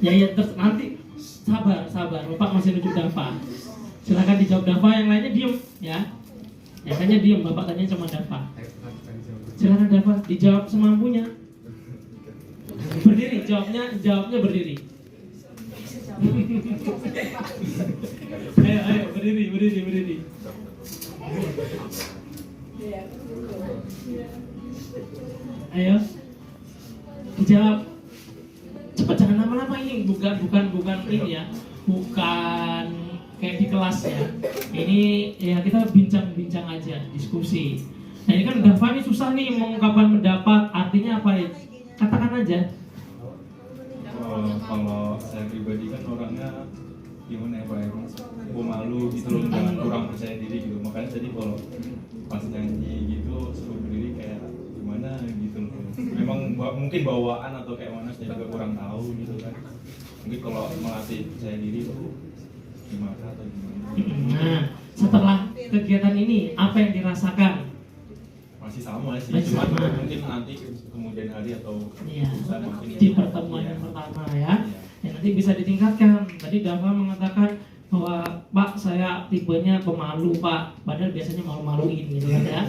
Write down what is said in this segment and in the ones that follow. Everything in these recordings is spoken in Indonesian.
Ya terus nanti sabar. Bapak masih nunjuk Dava. Silakan dijawab Dava, yang lainnya diem ya. Yang lainnya diem, Bapak tanya cuma Dava. Silakan Dava, dijawab semampunya. Berdiri, jawabnya berdiri. Ayo, berdiri. Ayo, dijawab. Cepat, jangan lama-lama, ini bukan ini ya, bukan kayak di kelas ya. Ini ya kita bincang aja, diskusi. Nah ini kan Dava ini susah nih mengungkapkan pendapat, artinya apa ya? Katakan aja. Kalau saya pribadi kan orangnya gimana ya Pak ya, malu gitu loh, kurang percaya diri gitu. Makanya tadi kalau pas nyanyi gitu suruh berdiri kayak gimana gitu loh. Memang mungkin bawaan atau kayak mana saya juga kurang tahu gitu kan. Mungkin kalau melatih percaya diri itu gimana atau gimana. Nah setelah kegiatan ini apa yang dirasakan? Masih sama sih, Masih cuma sama. mungkin nanti kemudian hari atau Ya, mungkin di pertemuan yang pertama ya. Ya nanti bisa ditingkatkan. Tadi Dava mengatakan bahwa Pak saya tipenya pemalu Pak, padahal biasanya malu-maluin gitu kan ya.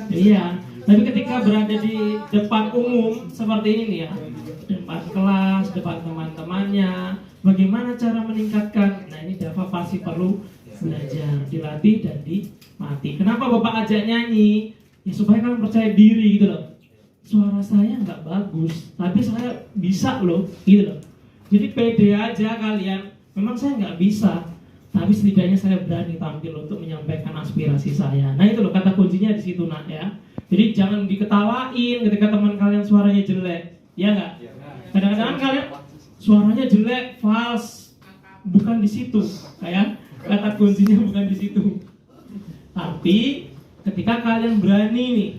Iya. Tapi ketika berada di depan umum seperti ini ya, depan kelas, depan teman-temannya, bagaimana cara meningkatkan? Nah ini Dava pasti perlu belajar, dilatih dan dilatih. Kenapa Bapak ajak nyanyi? Ya supaya kalian percaya diri gitu loh. Suara saya nggak bagus, tapi saya bisa loh, gitu loh. Jadi pede aja kalian. Memang saya nggak bisa, tapi setidaknya saya berani tampil untuk menyampaikan aspirasi saya. Nah itu loh kata kuncinya di situ nak ya. Jadi jangan diketawain ketika teman kalian suaranya jelek, ya nggak? Kadang-kadang kalian suaranya jelek, fals, bukan di situ, kayak kata kuncinya bukan di situ. Tapi ketika kalian berani nih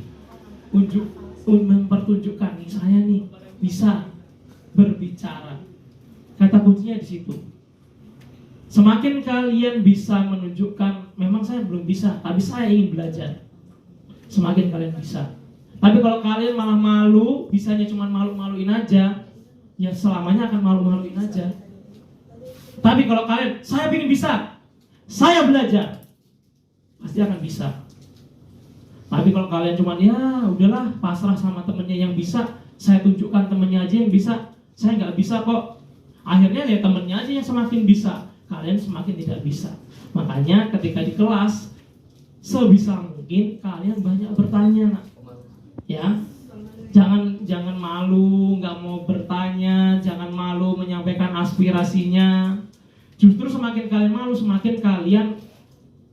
mempertunjukkan nih saya nih bisa berbicara, kata kuncinya di situ. Semakin kalian bisa menunjukkan memang saya belum bisa, tapi saya ingin belajar, semakin kalian bisa. Tapi kalau kalian malah malu, bisanya cuma malu-maluin aja, ya selamanya akan malu-maluin aja. Tapi kalau kalian, saya ingin bisa, saya belajar, pasti akan bisa. Tapi kalau kalian cuma ya udahlah pasrah sama temennya yang bisa, saya tunjukkan temennya aja yang bisa, saya nggak bisa kok. Akhirnya ya temennya aja yang semakin bisa, kalian semakin tidak bisa. Makanya ketika di kelas sebisa mungkin kalian banyak bertanya, nak. Ya, jangan malu, nggak mau bertanya, jangan malu menyampaikan aspirasinya. Justru semakin kalian malu, semakin kalian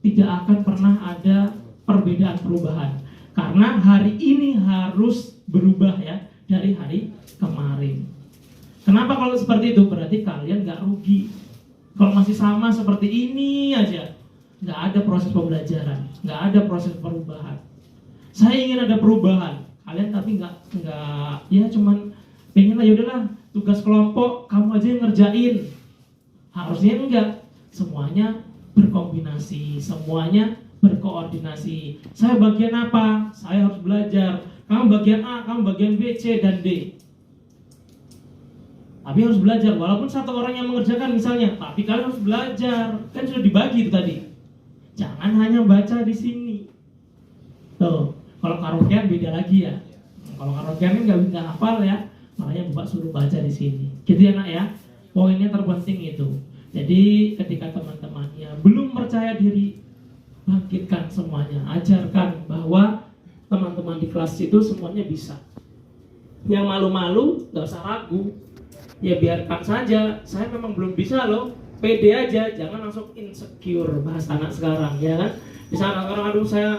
tidak akan pernah ada perubahan. Karena hari ini harus berubah ya dari hari kemarin. Kenapa kalau seperti itu? Berarti kalian nggak rugi. Kalau masih sama seperti ini aja, nggak ada proses pembelajaran, nggak ada proses perubahan. Saya ingin ada perubahan, kalian tapi nggak ya cuman pengen lah, yaudahlah tugas kelompok kamu aja yang ngerjain. Harusnya enggak, semuanya berkombinasi, semuanya berkoordinasi. Saya bagian apa? Saya harus belajar. Kamu bagian A, kamu bagian B, C, dan D. Tapi harus belajar, walaupun satu orang yang mengerjakan misalnya, tapi kalian harus belajar. Kan sudah dibagi itu tadi. Jangan hanya baca di sini. Tuh, kalau karaokean beda lagi ya. Kalau karaokean kan nggak hafal ya, makanya Bapak suruh baca di sini. Gitu ya nak ya. Poinnya terpenting itu. Jadi ketika teman-temannya belum percaya diri, bangkitkan semuanya, ajarkan bahwa teman-teman di kelas itu semuanya bisa. Yang malu-malu nggak usah ragu, ya biarkan saja. Saya memang belum bisa loh, pede aja, jangan langsung insecure, bahasa anak sekarang ya kan. Misalnya sekarang aduh saya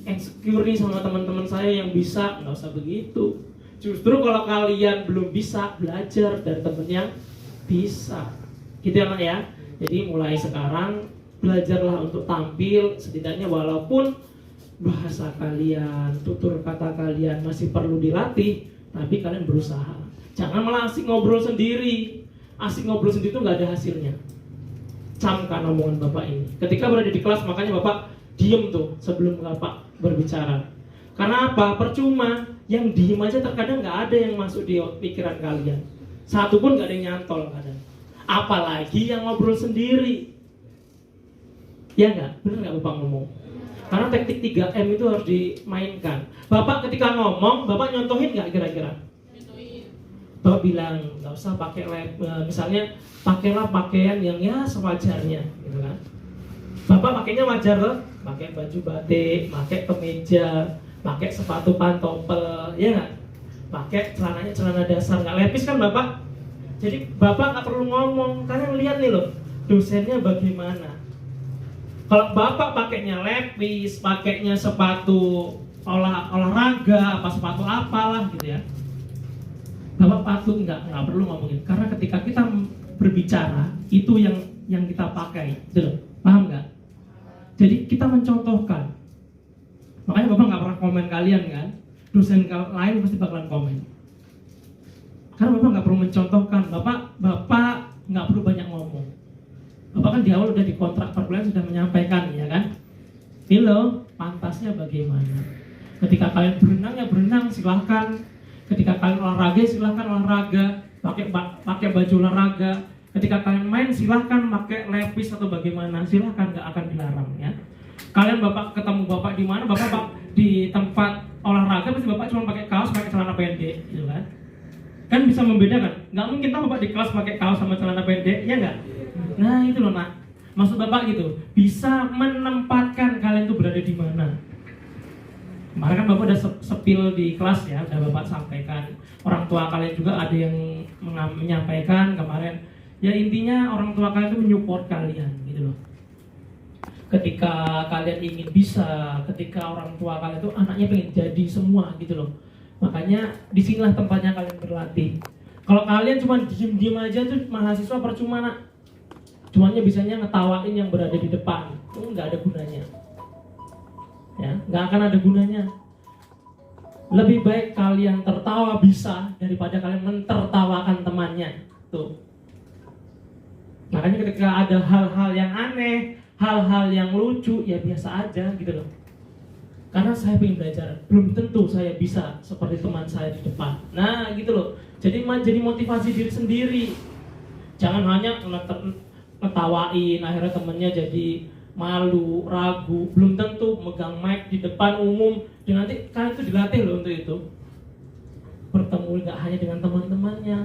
insecure nih sama teman-teman saya yang bisa, nggak usah begitu. Justru kalau kalian belum bisa, belajar dari teman yang bisa, gitu ya Mak ya. Jadi mulai sekarang belajarlah untuk tampil, setidaknya walaupun bahasa kalian, tutur kata kalian masih perlu dilatih, tapi kalian berusaha. Jangan malah asik ngobrol sendiri. Asik ngobrol sendiri itu nggak ada hasilnya. Camkan omongan Bapak ini. Ketika berada di kelas, makanya Bapak diem tuh sebelum Bapak berbicara. Karena apa? Percuma. Yang diem aja terkadang nggak ada yang masuk di pikiran kalian. Satu pun gak ada yang nyantol kadang. Apalagi yang ngobrol sendiri. Ya nggak? Bener nggak Bapak ngomong? Karena teknik 3M itu harus dimainkan. Bapak ketika ngomong, Bapak nyontohin nggak kira-kira? Bapak bilang, nggak usah pakai misalnya pakailah pakaian yang ya sewajarnya, gitu kan? Bapak pakainya wajar loh, pakai baju batik, pakai kemeja, pakai sepatu pantopel, ya nggak? Pakai celananya celana dasar, nggak lepis kan Bapak? Jadi Bapak nggak perlu ngomong, karena lihat nih loh, dosennya bagaimana. Kalau Bapak pakainya lepis, pakainya sepatu olahraga, apa sepatu apalah gitu ya, Bapak patut nggak perlu ngomongin. Karena ketika kita berbicara, itu yang kita pakai, gitu loh. Paham nggak? Jadi kita mencontohkan. Makanya Bapak nggak pernah komen kalian kan? Dosen lain pasti bakalan komen. Karena Bapak nggak perlu mencontohkan. Bapak nggak perlu banyak ngomong. Bapak kan di awal udah di kontrak perkuliahan sudah menyampaikan, ya kan? Ini loh, pantasnya bagaimana. Ketika kalian berenang ya berenang, silahkan. Ketika kalian olahraga silahkan olahraga, pakai baju olahraga. Ketika kalian main silahkan pakai lepis atau bagaimana, silahkan, nggak akan dilarang ya. Kalian Bapak ketemu Bapak di mana? Bapak di tempat olahraga pasti Bapak cuma pakai kaos, pakai celana pendek, gitu kan? Kan bisa membedakan. Nggak mungkin tahu Bapak di kelas pakai kaos sama celana pendek, ya nggak? Nah itu loh nak, maksud Bapak gitu, bisa menempatkan kalian tuh berada di mana. Kemarin kan Bapak udah sepil di kelas ya, udah Bapak sampaikan. Orang tua kalian juga ada yang menyampaikan kemarin. Ya intinya orang tua kalian tuh menyupport kalian gitu loh. Ketika kalian ingin bisa, ketika orang tua kalian tuh anaknya pengen jadi semua gitu loh. Makanya disinilah tempatnya kalian berlatih. Kalau kalian cuma diem-diem aja tuh mahasiswa percuma nak. Cumannya bisanya ngetawain yang berada di depan, itu nggak ada gunanya, ya nggak akan ada gunanya. Lebih baik kalian tertawa bisa daripada kalian mentertawakan temannya. Tuh. Makanya ketika ada hal-hal yang aneh, hal-hal yang lucu, ya biasa aja gitu loh. Karena saya pengen belajar, belum tentu saya bisa seperti teman saya di depan. Nah gitu loh. Jadi motivasi diri sendiri. Jangan hanya ketawain, akhirnya temennya jadi malu, ragu, belum tentu megang mic di depan umum. Dan nanti kalian itu dilatih loh untuk itu. Bertemu gak hanya dengan teman-temannya,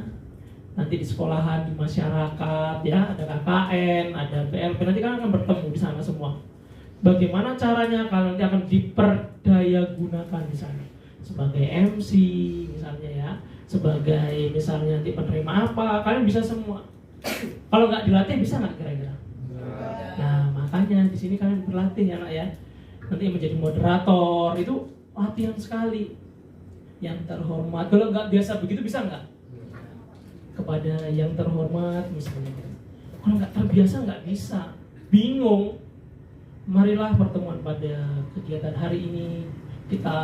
nanti di sekolahan, di masyarakat, ya ada KKN, ada PLP, nanti kalian akan bertemu di sana semua. Bagaimana caranya kalian nanti akan diperdaya gunakan di sana sebagai MC misalnya ya, sebagai misalnya nanti penerima apa, kalian bisa semua. Kalau nggak dilatih bisa nggak kira-kira? Nah makanya di sini kalian berlatih ya nak ya. Nanti menjadi moderator itu latihan sekali. Yang terhormat. Kalau nggak biasa begitu bisa nggak? Kepada yang terhormat misalnya. Kalau nggak terbiasa nggak bisa. Bingung. Marilah pertemuan pada kegiatan hari ini kita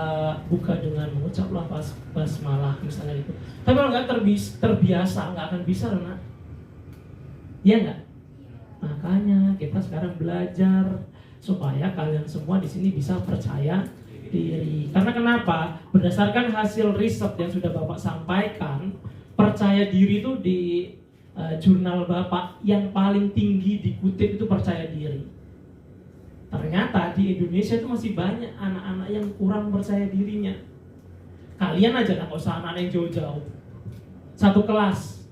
buka dengan mengucaplah basmalah misalnya itu. Tapi kalau nggak terbiasa nggak akan bisa nak. Iya nggak? Makanya kita sekarang belajar supaya kalian semua di sini bisa percaya diri. Karena kenapa? Berdasarkan hasil riset yang sudah Bapak sampaikan, percaya diri itu di jurnal Bapak yang paling tinggi dikutip itu percaya diri. Ternyata di Indonesia itu masih banyak anak-anak yang kurang percaya dirinya. Kalian aja nggak usah anak-anak yang jauh-jauh. Satu kelas.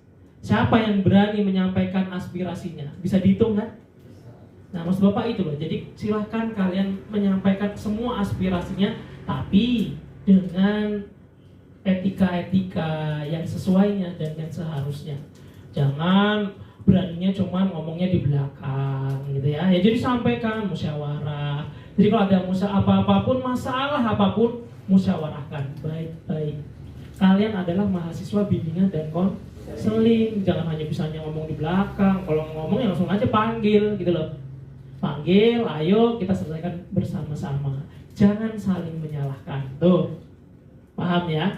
Siapa yang berani menyampaikan aspirasinya? Bisa dihitung kan? Nah maksud Bapak itu loh. Jadi silahkan kalian menyampaikan semua aspirasinya, tapi dengan etika-etika yang sesuainya dan yang seharusnya. Jangan beraninya cuma ngomongnya di belakang gitu ya. Ya jadi sampaikan musyawarah. Jadi kalau ada apapun masalah apapun musyawarahkan baik-baik. Kalian adalah mahasiswa bimbingan dan konseling, jangan hanya bisanya ngomong di belakang. Kalau ngomong ya langsung aja panggil gitu loh. Panggil, ayo kita selesaikan bersama-sama. Jangan saling menyalahkan. Tuh. Paham ya?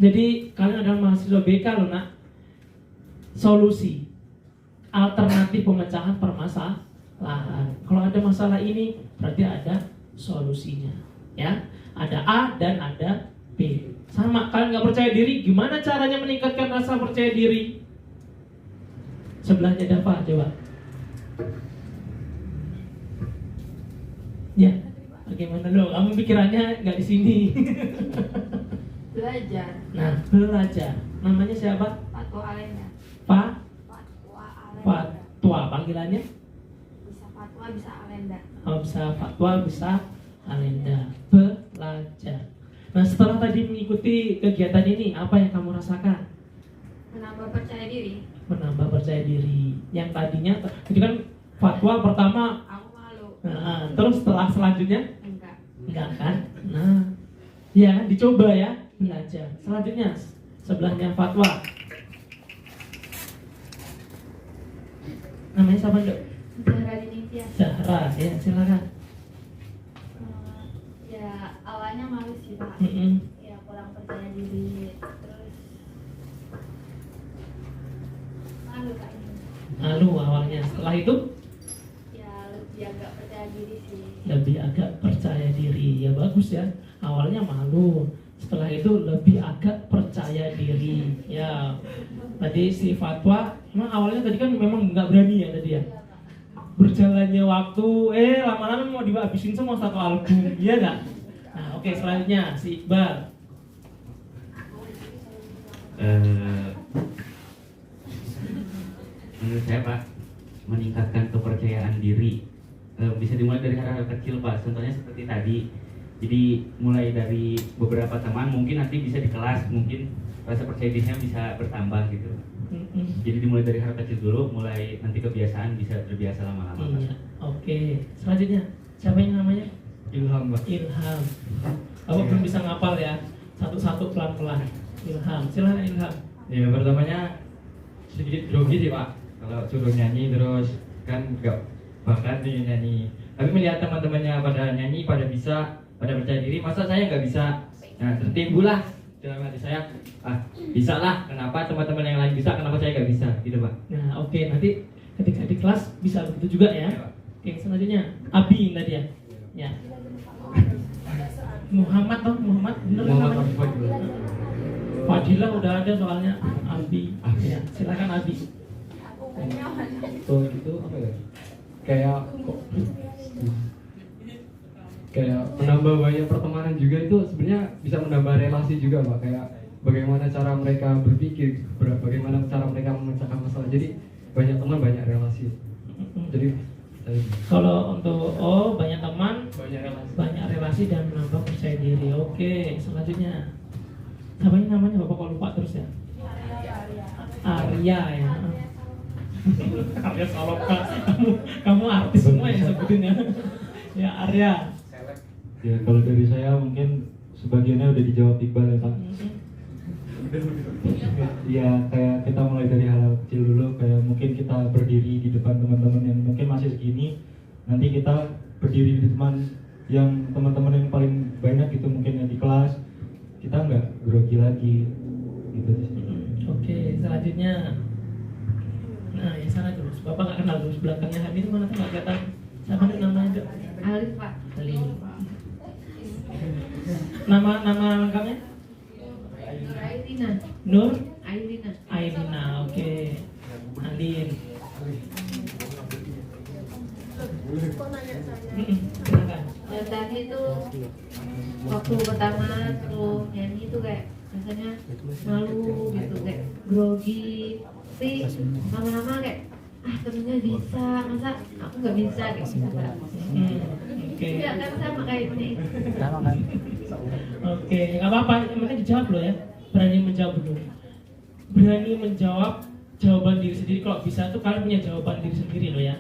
Jadi kalian adalah mahasiswa BK loh nak. Solusi alternatif pemecahan permasalahan. Kalau ada masalah ini berarti ada solusinya, ya. Ada A dan ada B. Sama, kalian nggak percaya diri, gimana caranya meningkatkan rasa percaya diri? Sebelahnya Dava, coba. Ya, bagaimana lo? Kamu pikirannya nggak di sini. Belajar. Nah, belajar. Namanya siapa? Fatwa Alenda. Fatwa, Fatwa Alenda. panggilannya? Bisa fatwa, bisa Alenda. Oh, bisa fatwa, bisa Alenda. Belajar. Nah, setelah tadi mengikuti kegiatan ini, apa yang kamu rasakan? Menambah percaya diri. Menambah percaya diri. Yang tadinya, itu kan fatwa pertama. Aku malu. Nah, terus selanjutnya Enggak. kan? Nah, ya dicoba ya, belajar. Selanjutnya sebelahnya fatwa. Namanya siapa, Dok? Zahra Dinitya. Zahra, ya silakan. Ya awalnya malu sih Pak. Ya kurang percaya diri. Terus malu Kak ini. Malu awalnya. Setelah itu Ya lebih agak percaya diri sih. lebih agak percaya diri. Ya bagus ya. Awalnya malu. Setelah itu lebih agak percaya diri. Ya. Tadi si fatwa, emang awalnya tadi kan memang nggak berani ya tadi ya. Berjalannya waktu, lama-lama mau dihabisin semua satu album, iya nggak? Nah, oke, selanjutnya si Iqbal. Menurut saya Pak, meningkatkan kepercayaan diri bisa dimulai dari hal-hal kecil Pak. Contohnya seperti tadi. Jadi mulai dari beberapa teman, mungkin nanti bisa di kelas, mungkin rasa percaya dirinya bisa bertambah gitu. Jadi dimulai dari hal kecil dulu, mulai nanti kebiasaan bisa terbiasa lama-lama. Iya, oke. Selanjutnya, siapa yang namanya? Ilham, Pak. Ilham. Kamu belum bisa ngapal ya? Satu-satu pelan-pelan. Ilham, silakan Ilham. Ya pertamanya sedikit grogi sih Pak, kalau suruh nyanyi terus kan nggak bakat nih nyanyi. Tapi melihat teman-temannya pada nyanyi, pada bisa, pada percaya diri, masa saya nggak bisa? Nah tertimbullah dalam hati saya, bisa lah. Kenapa teman-teman yang lain bisa, kenapa saya nggak bisa? Gitu Pak. Nah, oke, nanti ketika di kelas bisa begitu juga ya. Iya, Pak. Oke, selanjutnya Abi tadi ya. Ya. Muhammad toh, Muhammad bener kan Muhammad namanya? Fadil. Fadilah udah ada soalnya. Abi. Ya, silakan Abi. Oh gitu apa ya? Kayak menambah banyak pertemanan juga itu sebenarnya bisa menambah relasi juga Pak. Kayak bagaimana cara mereka berpikir, bagaimana cara mereka memecahkan masalah. Jadi banyak teman, banyak relasi. Jadi Kalau untuk banyak teman, banyak relasi. banyak relasi dan menambah percaya diri. Oke, selanjutnya. Siapa ini namanya? Bapak kok lupa terus ya? Arya ya. Arya Saloka. Kamu artis semua yang sebutin ya. Ya Arya. Ya kalau dari saya mungkin sebagiannya udah dijawab Iqbal ya Pak. Ya kayak kita mulai dari hal kecil dulu, kayak mungkin kita berdiri di depan teman-teman yang mungkin masih segini, nanti kita berdiri di depan yang teman-teman yang paling banyak gitu mungkin yang di kelas, kita nggak grogi lagi gitu sih. Oke, selanjutnya. Nah, ya sana terus. Bapak nggak kenal terus belakangnya Hamid mana tuh nggak kelihatan. Siapa nih namanya Dok? Alif Pak. Alif. Nama lengkapnya? Nur Ailina. Nur Ailina. Ailina. Oke. Alin. Silakan. Dan tadi itu waktu pertama suruh nyanyi itu kayak rasanya malu gitu, kayak grogi. Tapi lama-lama kayak temennya bisa, masa aku nggak bisa kayak gitu Pak. Oke. Iya kan sama kayak ini. Oke, nggak apa-apa. Yang penting dijawab loh ya. Berani menjawab dulu. Berani menjawab jawaban diri sendiri. Kalau bisa tuh kalian punya jawaban diri sendiri loh ya.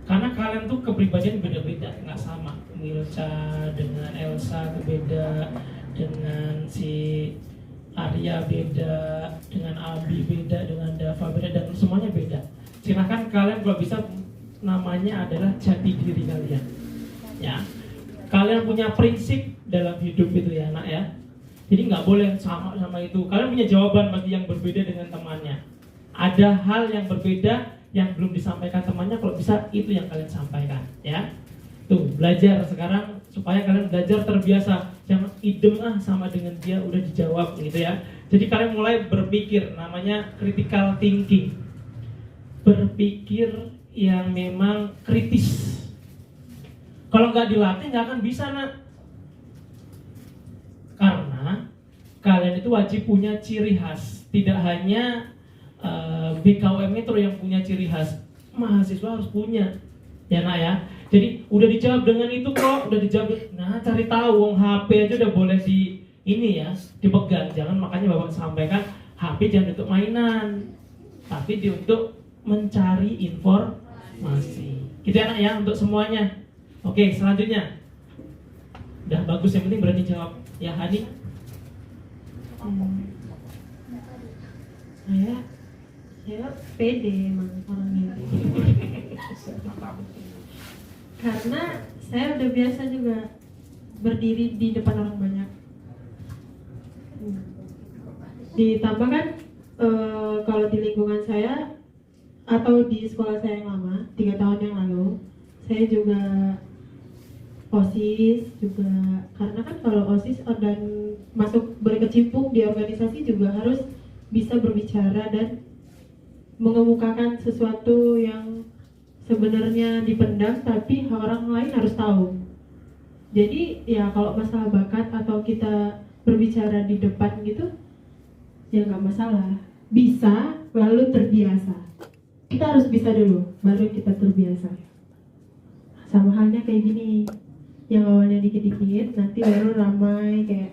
Karena kalian tuh kepribadian beda-beda, nggak sama. Milca dengan Elsa tuh beda, dengan si Arya beda, dengan Abi beda, dengan Dava beda, dan semuanya beda. Silahkan kalian kalau bisa, namanya adalah jati diri kalian. Ya, kalian punya prinsip dalam hidup itu ya nak ya. Jadi nggak boleh sama itu. Kalian punya jawaban bagi yang berbeda dengan temannya. Ada hal yang berbeda yang belum disampaikan temannya, kalau bisa itu yang kalian sampaikan ya. Tuh, belajar sekarang supaya kalian belajar terbiasa. jangan idem sama dengan dia udah dijawab gitu ya. Jadi kalian mulai berpikir, namanya critical thinking, berpikir yang memang kritis. Kalau nggak dilatih nggak akan bisa nak, karena kalian itu wajib punya ciri khas. Tidak hanya BKUM Metro yang punya ciri khas, mahasiswa harus punya, ya nak ya. Jadi udah dijawab dengan itu kok, udah dijawab. Nah cari tahu, wong HP aja udah boleh di ini ya, dipegang. Jangan, makanya Bapak sampaikan HP jangan untuk mainan, tapi untuk mencari informasi. Gitu ya nak ya, untuk semuanya. Oke, selanjutnya. Udah bagus, yang penting berani jawab. Ya Hani. Saya pede emang orangnya. Karena saya udah biasa juga berdiri di depan orang banyak. Ditambah kan kalau di lingkungan saya atau di sekolah saya yang lama 3 tahun yang lalu, saya juga OSIS juga. Karena kan kalau OSIS dan masuk berkecimpung di organisasi juga harus bisa berbicara dan mengemukakan sesuatu yang sebenarnya dipendam tapi orang lain harus tahu. Jadi ya kalau masalah bakat atau kita berbicara di depan gitu ya nggak masalah, bisa lalu terbiasa. Kita harus bisa dulu baru kita terbiasa. Sama halnya kayak gini, yang awalnya dikit-dikit nanti baru ramai kayak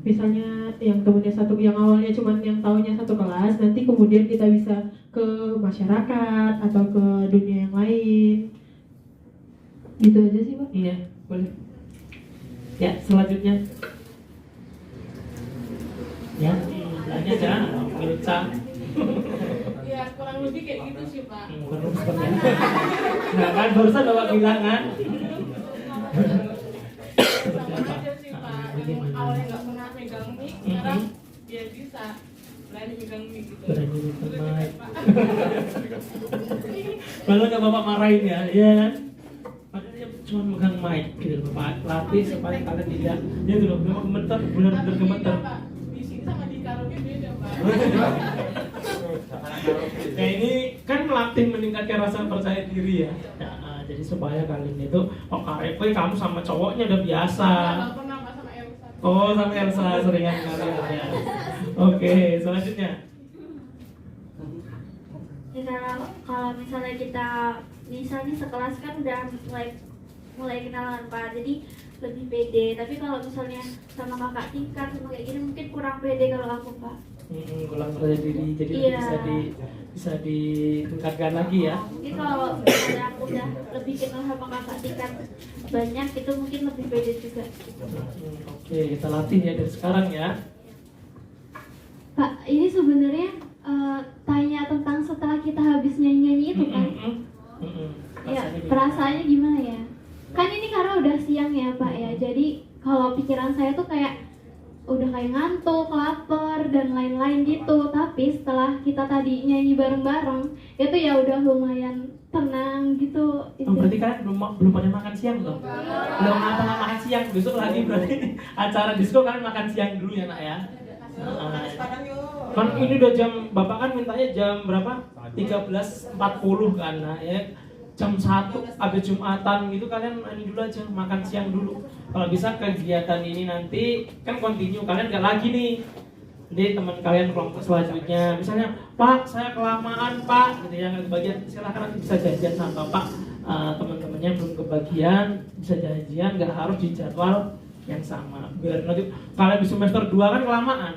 misalnya yang temennya satu, yang awalnya cuma yang tahunya satu kelas, nanti kemudian kita bisa ke masyarakat atau ke dunia yang lain. Gitu aja sih Pak. Iya, boleh. Ya, selanjutnya. Ya, tanya jangan Milca. Ya kurang lebih kayak gitu sih Pak. Nah kan barusan Bapak bilang kan. Sama aja sih Pak. Yang awalnya nggak pernah megang mic, sekarang dia bisa berani megang mic gitu. Berani megang Lebih mic. Pak. Malah nggak Bapak marahin ya, ya kan? Padahal dia cuma megang mic gitu, Bapak latih supaya kalian tidak, dia tuh gemeter, benar-benar gemeter. Pak, di sini sama di karaoke beda Pak. Nah ini kan melatih meningkatkan rasa percaya diri ya. Nah, jadi supaya kalian itu, oh karaoke kamu sama cowoknya udah biasa. Nggak pernah Pak sama Elsa. Oh sama Elsa seringan kalian ya. Oke, selanjutnya. Ya kalau misalnya kita misalnya sekelas kan udah mulai kenalan Pak, jadi lebih pede. Tapi kalau misalnya sama kakak tingkat sama kayak gini mungkin kurang pede kalau aku Pak. Kurang percaya diri, jadi Iya. bisa ditingkatkan lagi ya. Mungkin kalau misalnya aku udah lebih kenal sama kakak tingkat banyak itu mungkin lebih pede juga. Oke, kita latih ya dari sekarang ya. Pak, ini sebenarnya tanya tentang setelah kita habis nyanyi-nyanyi itu kan. Ya, perasaannya gimana ya? Kan ini karena udah siang ya Pak ya. Jadi kalau pikiran saya tuh kayak udah kayak ngantuk, lapar dan lain-lain gitu. Tapi setelah kita tadi nyanyi bareng-bareng, itu ya udah lumayan tenang gitu. Oh, berarti kalian belum pada makan siang dong? Belum tengah makan siang, besok lagi berarti acara disco kalian makan siang dulu ya nak ya. Kan ini udah jam, Bapak kan mintanya jam berapa? 13.40 kan, nah ya jam 1 habis Jumatan gitu kalian ini dulu aja, makan siang dulu. Kalau bisa kegiatan ini nanti kan continue, kalian gak lagi nih. Jadi teman kalian kelompok selanjutnya, misalnya Pak saya kelamaan Pak, gitu ya nggak kebagian, silahkan nanti bisa janjian sama Bapak. Teman-temannya belum kebagian bisa janjian, nggak harus di jadwal yang sama. Biar nanti kalian di semester 2 kan kelamaan.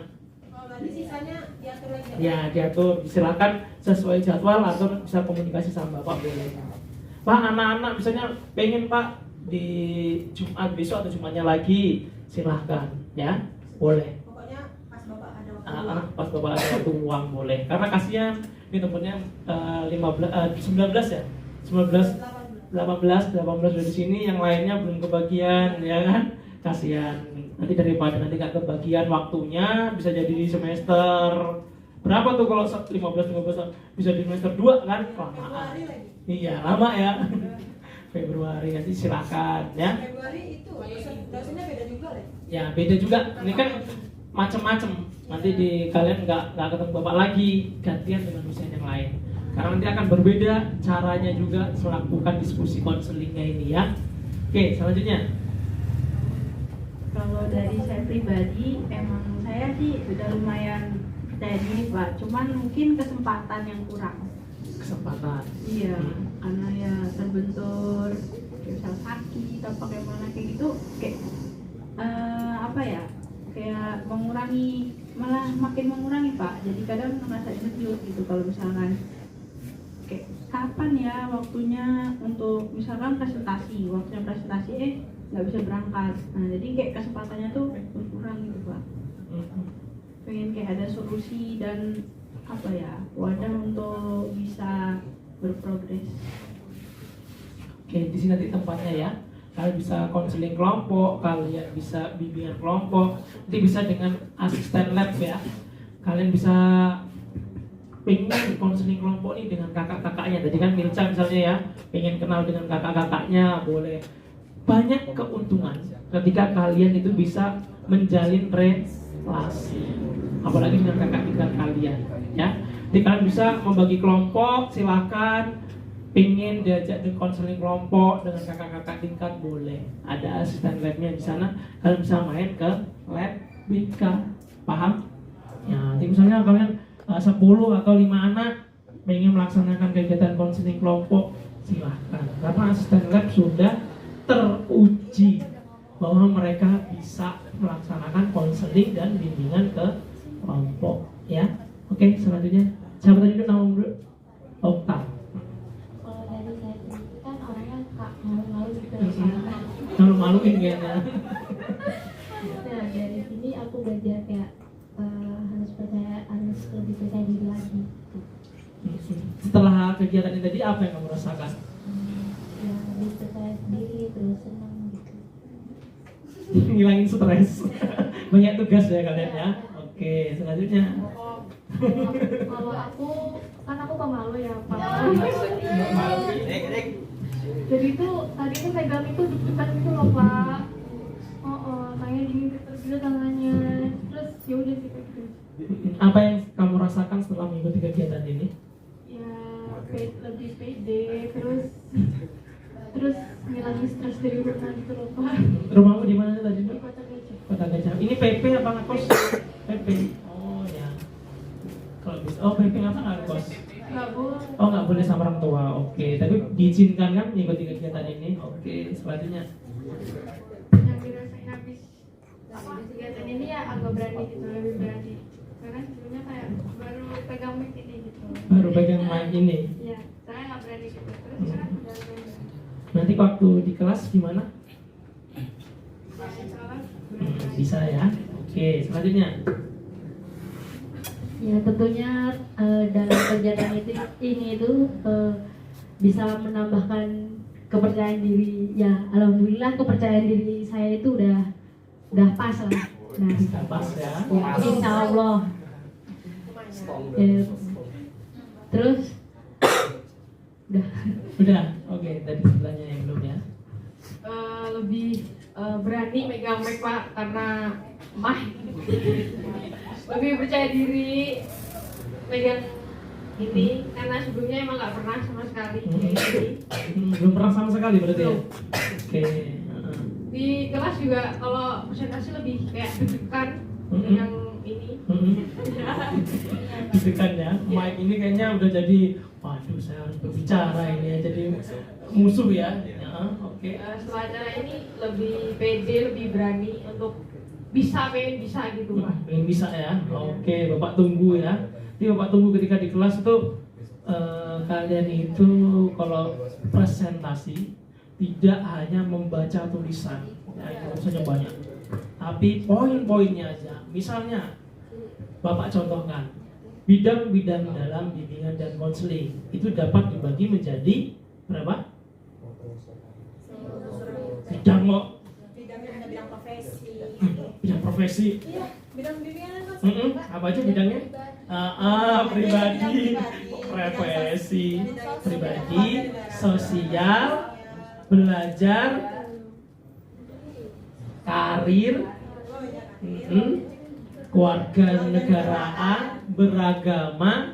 Nanti sisanya diatur lagi. Ya diatur, silakan sesuai jadwal atau bisa komunikasi sama Bapak boleh. Pak anak-anak misalnya pengen Pak di Jumat besok atau Jumatnya lagi, silahkan ya boleh. Pokoknya pas Bapak ada waktu. Pas Bapak ada waktu uang boleh. Karena kasihan ini temennya 19 ya, 19, 18 udah di sini, yang lainnya belum kebagian ya kan, kasihan. Nanti daripada nanti nggak kebagian waktunya, bisa jadi di semester berapa tuh kalau 15 bisa di semester 2 kan, kelamaan. Iya lama ya. Februari nanti silakan ya. Februari itu dosennya beda juga deh. Ya beda juga. Ini kan macam-macam. Nanti di kalian nggak ketemu bapak lagi, gantian dengan dosen yang lain. Karena nanti akan berbeda caranya juga melakukan diskusi konselingnya ini ya. Oke, selanjutnya. Kalau dari saya pribadi, emang saya sih udah lumayan percaya diri Pak. Cuman mungkin kesempatan yang kurang. Kesempatan. Iya, karena ya terbentur, misal sakit, apa kayak mana kayak gitu, kayak apa ya? Kayak mengurangi, malah makin mengurangi Pak. Jadi kadang merasa insecure gitu kalau misalkan kayak kapan ya waktunya untuk misalkan presentasi, waktunya presentasi nggak bisa berangkat. Nah jadi kayak kesempatannya tuh berkurang gitu Pak. Pengen kayak ada solusi dan apa ya, wadah untuk bisa berprogres. Oke, di sini nanti tempatnya ya. Kalian bisa konseling kelompok, kalian bisa bimbingan kelompok, nanti bisa dengan asisten lab ya. Kalian bisa pengen konseling kelompok nih dengan kakak-kakaknya. Tadi kan Milca misalnya ya, pengen kenal dengan kakak-kakaknya, boleh. Banyak keuntungan ketika kalian itu bisa menjalin relasi, apalagi dengan kakak tingkat kalian ya. Jadi kalian bisa membagi kelompok, silakan. Pengen diajak di konseling kelompok dengan kakak-kakak tingkat, boleh. Ada asisten labnya di sana. Kalian bisa main ke lab BK, paham? Ya, nanti misalnya kalian 10 atau 5 anak pengen melaksanakan kegiatan konseling kelompok, silahkan. Karena asisten lab sudah teruji bahwa mereka bisa melaksanakan konseling dan bimbingan ke kelompok ya. Oke, selanjutnya siapa tadi nama dulu? Okta. Kalau dari saya sendiri kan orangnya malu-malu gitu. Malu-maluin kayaknya. Nah dari sini aku belajar kayak harus lebih percaya diri lagi. Setelah kegiatan ini tadi apa yang kamu rasakan? Ya lebih percaya diri, terus senang gitu. Ngilangin stres. Banyak tugas ya kalian ya. Oke, selanjutnya. Kalau aku kan aku pemalu ya Pak. Jadi tuh tadi tuh pegang itu deg-degan gitu loh Pak. Tangannya dingin gitu tangannya. Terus ya udah sih kayak gitu. Apa yang kamu rasakan setelah mengikuti kegiatan ini? Ya lebih pede, terus ngilangin stres dari rumah gitu loh Pak. Rumahmu di mana tadi? Di Kota Gajah. Kota Gajah. Ini PP apa ngekos? PP. Oh ya. Kalau bisa. Oh PP apa ngekos? Nggak boleh. Oh nggak boleh sama orang tua. Oke. Tapi diizinkan kan mengikuti kegiatan ini? Oke. Selanjutnya. Yang dirasain habis kegiatan ini ya agak berani gitu, lebih berani. Karena sebelumnya kayak baru pegang mic ini gitu. Baru pegang mic ini. Iya, saya nggak berani gitu. Terus sekarang udah berani. Nanti waktu di kelas gimana? Salah. Bisa ya. Oke. Selanjutnya. Ya tentunya dalam kegiatan ini bisa menambahkan kepercayaan diri. Ya alhamdulillah kepercayaan diri saya itu udah pas lah. Nah, Pas ya. insya Allah. Terus Udah. Oke. Tadi sebelahnya yang belum ya. Lebih berani megang mic Pak, karena lebih percaya diri megang ini, karena sebelumnya emang nggak pernah sama sekali kayak gini. Belum pernah sama sekali berarti ya. Oke. Di kelas juga kalau presentasi lebih kayak deg-degan yang ini. Deg-degan ya. Mic ini kayaknya udah jadi, waduh saya harus berbicara ini ya, jadi musuh ya. Oke. Setelah acara ini lebih pede, lebih berani untuk pengen bisa gitu Pak. Pengen bisa ya. Oke, Bapak tunggu ya. Jadi Bapak tunggu ketika di kelas itu kalian itu kalau presentasi tidak hanya membaca tulisan, ya itu tulisannya banyak, tapi poin-poinnya aja. Misalnya Bapak contohkan bidang-bidang dalam bimbingan dan konseling itu dapat dibagi menjadi berapa? Bidang kok. Bidang profesi. Bidang profesi. Iya, bidang bimbingan Mas. Apa aja bidangnya? Pribadi, profesi, pribadi, sosial, belajar, karir, keluarga negaraan, beragama,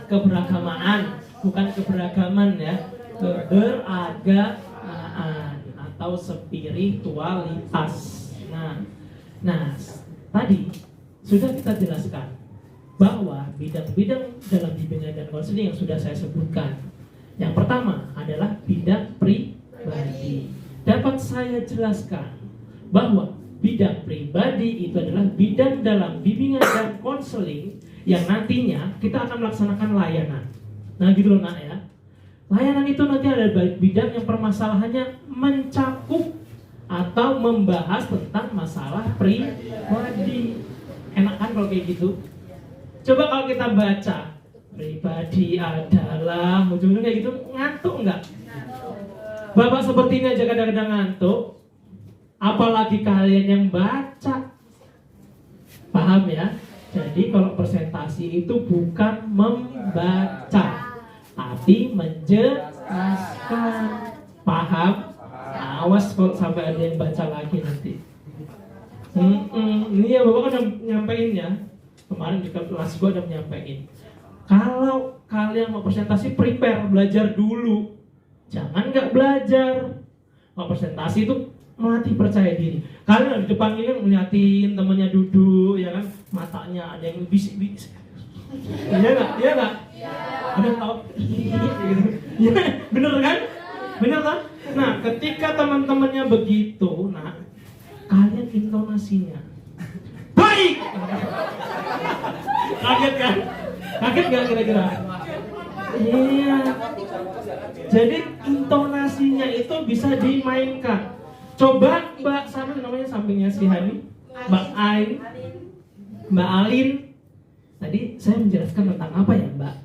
keberagamaan, bukan keberagaman ya, keberagamaan atau spiritualitas. Nah, tadi sudah kita jelaskan bahwa bidang-bidang dalam bimbingan dan konseling yang sudah saya sebutkan. Yang pertama adalah bidang pribadi. Dapat saya jelaskan bahwa bidang pribadi itu adalah bidang dalam bimbingan dan konseling yang nantinya kita akan melaksanakan layanan. Nah gitu loh nak ya. Layanan itu nanti ada bidang yang permasalahannya mencakup atau membahas tentang masalah pribadi. Enak kan kalau kayak gitu? Coba kalau kita baca pribadi adalah ujung-ujungnya kayak gitu, ngantuk enggak? Bapak seperti ini aja kadang-kadang ngantuk, apalagi kalian yang baca. Paham ya? Jadi kalau presentasi itu bukan membaca, tapi menjelaskan. Paham? Awas kalau sampai ada yang baca lagi nanti. Ini ya Bapak kan udah nyampein ya. Kemarin di kelas gue udah nyampein. Kalau kalian mau presentasi, prepare, belajar dulu. Jangan nggak belajar. Mau presentasi itu melatih percaya diri. Kalian di depan ini kan ngeliatin temennya duduk, ya kan, matanya ada yang bisik-bisik. Iya nggak? Iya nggak? Ada yang tahu? Iya, bener kan? Bener kan? Nah, ketika teman-temannya begitu, nah, kalian intonasinya baik. Kaget kan? Kaget nggak kira-kira? Iya. Jadi intonasinya itu bisa dimainkan. Coba Mbak sama namanya sampingnya si Hani, Mbak Ain, Mbak Alin. Tadi saya menjelaskan tentang apa ya Mbak?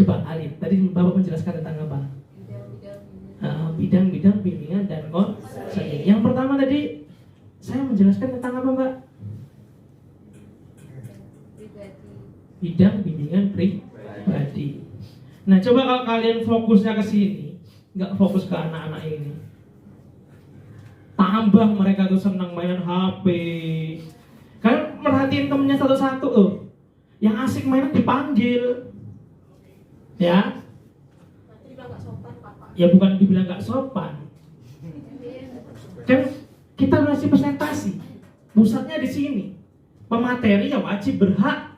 Coba Alin, tadi Bapak menjelaskan tentang apa? Bidang-bidang bimbingan dan konseling. Yang pertama tadi saya menjelaskan tentang apa Mbak? Bidang bimbingan pribadi. Nah coba kalau kalian fokusnya ke sini, nggak fokus ke anak-anak ini. Tambah mereka tuh senang main HP. Kalian merhatiin temennya satu-satu tuh. Yang asik mainan dipanggil. Ya. Ya bukan dibilang gak sopan. Kan kita masih presentasi. Pusatnya di sini. Pemateri ya wajib berhak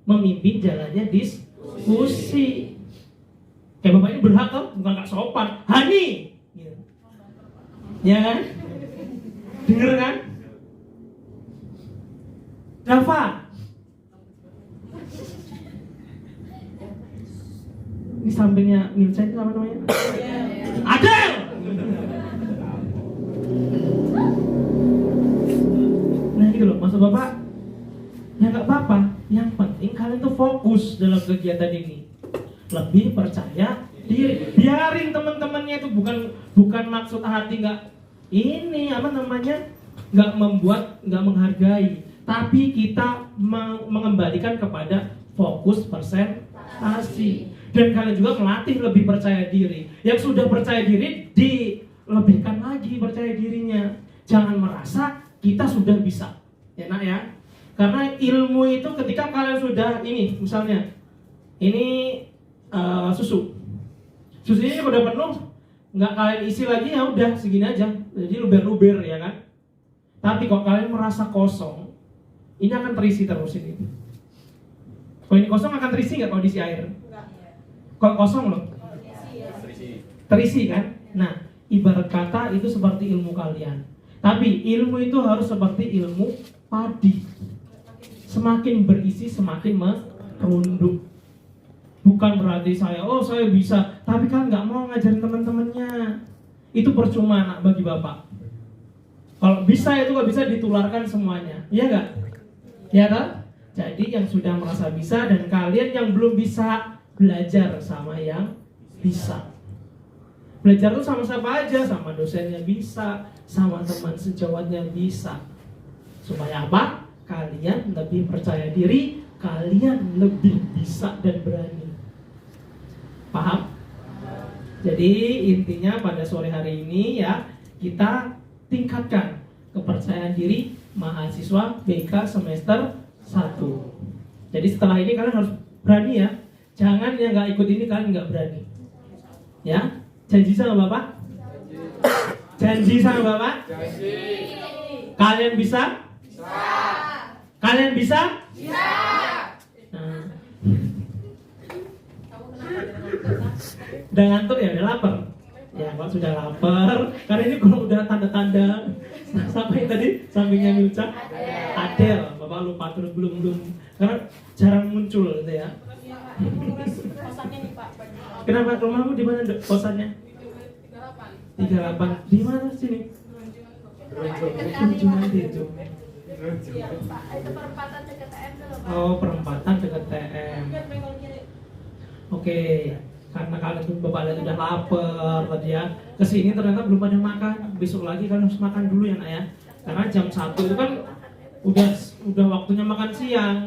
memimpin jalannya diskusi. Kayak Bapak ini berhak kan? Bukan gak sopan. Hani. Ya kan? Dengar kan? Dava. Ini sampingnya Milsa itu apa namanya? Adel. Nah gitu loh, maksud Bapak. Ya gak apa-apa. Yang penting kalian tuh fokus dalam kegiatan ini. Lebih percaya diri. Biarin teman-temannya itu bukan maksud hati nggak ini apa namanya nggak membuat nggak menghargai, tapi kita mengembalikan kepada fokus presentasi. Dan kalian juga melatih lebih percaya diri. Yang sudah percaya diri dilebihkan lagi percaya dirinya. Jangan merasa kita sudah bisa, ya nak ya. Karena ilmu itu ketika kalian sudah ini misalnya ini susunya udah penuh, nggak kalian isi lagi ya udah segini aja, jadi luber-luber ya kan. Tapi kalau kalian merasa kosong, ini akan terisi terus ini. Kalau ini kosong akan terisi nggak kalau diisi air? Kalau kosong loh, terisi kan. Nah ibarat kata itu seperti ilmu kalian. Tapi ilmu itu harus seperti ilmu padi, semakin berisi semakin merunduk. Bukan berarti saya bisa, tapi kan nggak mau ngajarin teman-temannya. Itu percuma nak bagi Bapak. Kalau bisa itu nggak bisa ditularkan semuanya, iya nggak? Ya kan? Jadi yang sudah merasa bisa dan kalian yang belum bisa, belajar sama yang bisa. Belajar itu sama siapa aja, sama dosennya bisa, sama teman sejawatnya bisa. Supaya apa? Kalian lebih percaya diri, kalian lebih bisa dan berani. Paham? Jadi intinya pada sore hari ini ya, kita tingkatkan kepercayaan diri mahasiswa BK semester 1. Jadi setelah ini kalian harus berani ya. Jangan yang nggak ikut ini kalian nggak berani. Ya, janji sama Bapak? Janji sama Bapak? Janji. Kalian bisa? Bisa. Kalian bisa? Bisa. Nah. Udah ngantuk ya, udah lapar. Ya, kalau sudah lapar, karena ini kalau udah tanda-tanda siapa yang tadi sampingnya Milca? Adel. Bapak lupa terus belum karena jarang muncul gitu ya. Kosannya nih Pak. Kenapa rumahmu di mana kosannya? 38. Di mana sini? Runjungan itu. Iya Pak, itu perempatan dekat TM dulu Pak. Oh, perempatan dekat TM. Oke, karena kalian tuh Bapak lihat udah lapar tadi ya. Kesini ternyata belum ada makan. Besok lagi kalian harus makan dulu ya nak ya. Karena jam 1 itu kan udah waktunya makan siang.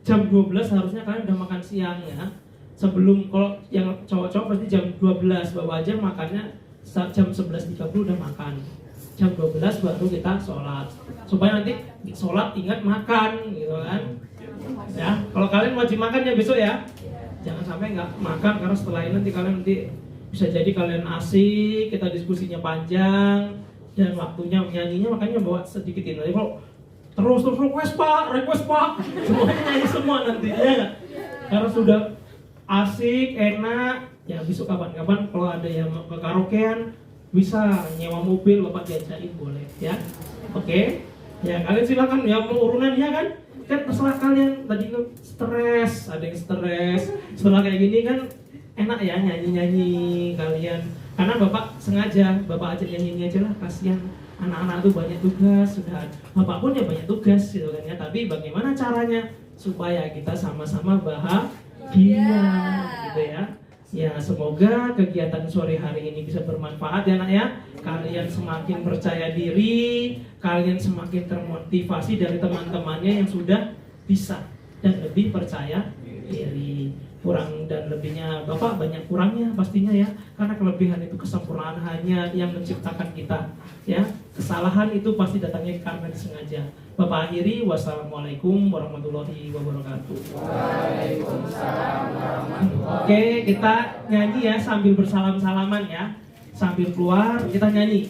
Jam 12 harusnya kalian udah makan siang ya. Sebelum, kalau yang cowok-cowok pasti jam 12 bawa aja makannya jam 11.30 udah makan. Jam 12 baru kita sholat. Supaya nanti sholat ingat makan gitu kan. Ya, kalau kalian wajib makan ya besok ya. Jangan sampai nggak makan karena setelah ini nanti kalian bisa jadi kalian asik, kita diskusinya panjang dan waktunya nyanyinya makanya bawa sedikitin. Nanti kalau terus request pak, semuanya nyanyi semua nanti ya nggak? Karena sudah asik, enak. Ya besok kapan-kapan kalau ada yang ke karaokean bisa nyewa mobil Bapak diajakin boleh ya. Oke. Ya kalian silakan ya mau urunan ya kan? Kan terserah kalian. Tadi kan stres, ada yang stres. Setelah kayak gini kan enak ya nyanyi-nyanyi kalian. Karena Bapak sengaja Bapak ajak nyanyi aja lah, kasihan anak-anak tuh banyak tugas, sudah Bapak pun ya banyak tugas gitu kan ya. Tapi bagaimana caranya supaya kita sama-sama bahagia gitu ya. Ya semoga kegiatan sore hari ini bisa bermanfaat ya nak ya. Kalian semakin percaya diri, kalian semakin termotivasi dari teman-temannya yang sudah bisa dan lebih percaya diri. Kurang dan lebihnya Bapak banyak kurangnya pastinya ya. Karena kelebihan itu kesempurnaan hanya yang menciptakan kita ya. Kesalahan itu pasti datangnya karena disengaja. Bapak akhiri, wassalamualaikum warahmatullahi wabarakatuh. Waalaikumsalam warahmatullahi wabarakatuh. Oke, kita nyanyi ya sambil bersalam-salaman ya. Sambil keluar kita nyanyi.